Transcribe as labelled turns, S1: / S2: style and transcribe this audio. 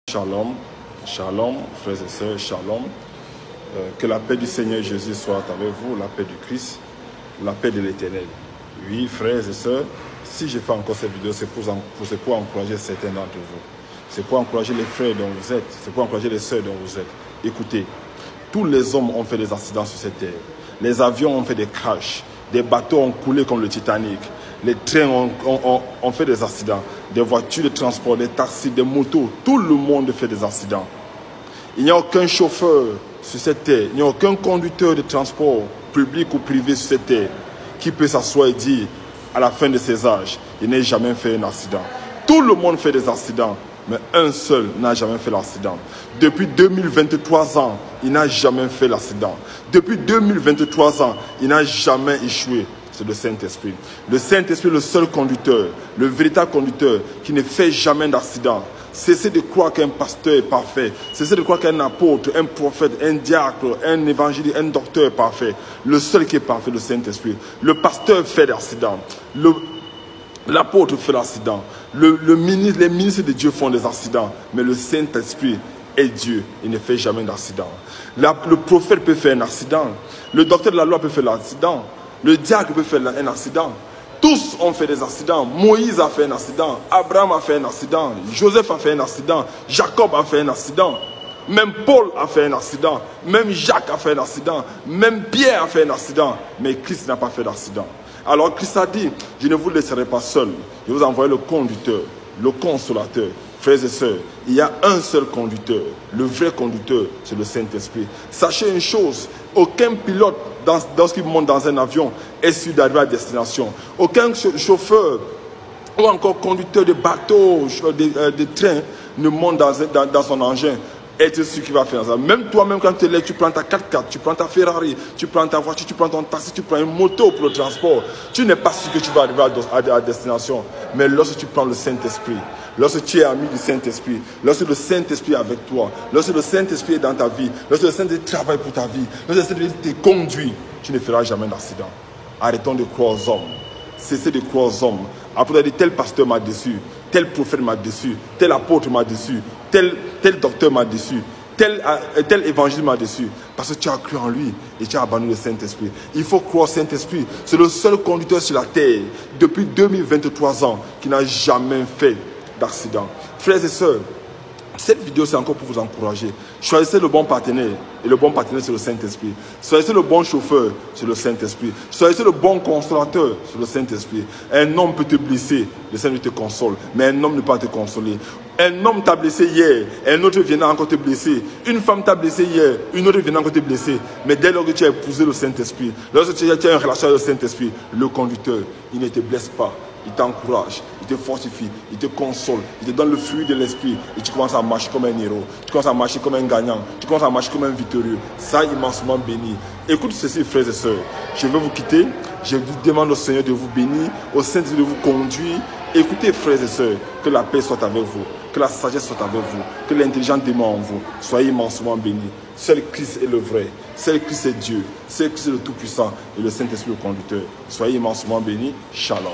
S1: Shalom, shalom, frères et sœurs, shalom. Que la paix du Seigneur Jésus soit avec vous, la paix du Christ, la paix de l'Éternel. Oui, frères et sœurs, si je fais encore cette vidéo, c'est pour encourager certains d'entre vous. C'est pour encourager les frères dont vous êtes, c'est pour encourager les sœurs dont vous êtes. Écoutez, tous les hommes ont fait des accidents sur cette terre. Les avions ont fait des crashs, des bateaux ont coulé comme le Titanic. Les trains ont fait des accidents, des voitures de transport, des taxis, des motos, tout le monde fait des accidents. Il n'y a aucun chauffeur sur cette terre, il n'y a aucun conducteur de transport public ou privé sur cette terre qui peut s'asseoir et dire à la fin de ses âges, il n'a jamais fait un accident. Tout le monde fait des accidents, mais un seul n'a jamais fait l'accident. Depuis 2023 ans, il n'a jamais fait l'accident. Depuis 2023 ans, il n'a jamais échoué. C'est le Saint-Esprit. Le Saint-Esprit est le seul conducteur, le véritable conducteur qui ne fait jamais d'accident. Cessez de croire qu'un pasteur est parfait. Cessez de croire qu'un apôtre, un prophète, un diacre, un évangéliste, un docteur est parfait. Le seul qui est parfait, le Saint-Esprit. Le pasteur fait d'accidents. L'apôtre fait l'accident. Les ministres de Dieu font des accidents. Mais le Saint-Esprit est Dieu. Il ne fait jamais d'accident. Le prophète peut faire un accident. Le docteur de la loi peut faire l'accident. Le diacre peut faire un accident. Tous ont fait des accidents. Moïse a fait un accident. Abraham a fait un accident. Joseph a fait un accident. Jacob a fait un accident. Même Paul a fait un accident. Même Jacques a fait un accident. Même Pierre a fait un accident. Mais Christ n'a pas fait d'accident. Alors Christ a dit, je ne vous laisserai pas seul. Je vous envoie le conducteur, le consolateur. Frères et sœurs, il y a un seul conducteur. Le vrai conducteur, c'est le Saint-Esprit. Sachez une chose, aucun pilote, lorsqu'il monte dans un avion, est sûr d'arriver à destination. Aucun chauffeur ou encore conducteur de bateau, de train, ne monte dans son engin. Être sûr qu'il va faire ça. Même toi-même, quand tu es là, tu prends ta 4x4, tu prends ta Ferrari, tu prends ta voiture, tu prends ton taxi, tu prends une moto pour le transport. Tu n'es pas sûr que tu vas arriver à destination. Mais lorsque tu prends le Saint-Esprit, lorsque tu es ami du Saint-Esprit, lorsque le Saint-Esprit est avec toi, lorsque le Saint-Esprit est dans ta vie, lorsque le Saint-Esprit travaille pour ta vie, lorsque le Saint-Esprit te conduit, tu ne feras jamais d'accident. Arrêtons de croire aux hommes. Cessez de croire aux hommes. Après, dit tel pasteur m'a déçu, tel prophète m'a déçu, tel apôtre m'a déçu, tel docteur m'a déçu, tel évangile m'a déçu. Parce que tu as cru en lui et tu as abandonné le Saint-Esprit. Il faut croire au Saint-Esprit. C'est le seul conducteur sur la terre depuis 2023 ans qui n'a jamais fait d'accident. Frères et sœurs, cette vidéo c'est encore pour vous encourager. Choisissez le bon partenaire. Et le bon partenaire c'est le Saint-Esprit. Choisissez le bon chauffeur, c'est le Saint-Esprit. Choisissez le bon consolateur, c'est le Saint-Esprit. Un homme peut te blesser, le Seigneur te console. Mais un homme ne peut pas te consoler. Un homme t'a blessé hier, un autre vient encore te blesser. Une femme t'a blessé hier, une autre vient encore te blesser. Mais dès lors que tu as épousé le Saint-Esprit, lorsque tu as une relation avec le Saint-Esprit, le conducteur, il ne te blesse pas. Il t'encourage, il te fortifie, il te console, il te donne le fruit de l'esprit et tu commences à marcher comme un héros, tu commences à marcher comme un gagnant, tu commences à marcher comme un victorieux. Ça, immensément béni. Écoute ceci, frères et sœurs, je vais vous quitter, je vous demande au Seigneur de vous bénir, au Saint-Esprit de vous conduire. Écoutez, frères et sœurs, que la paix soit avec vous, que la sagesse soit avec vous, que l'intelligence demeure en vous. Soyez immensément bénis. Seul Christ est le vrai, seul Christ est Dieu, seul Christ est le Tout-Puissant et le Saint-Esprit le conducteur. Soyez immensément bénis. Shalom.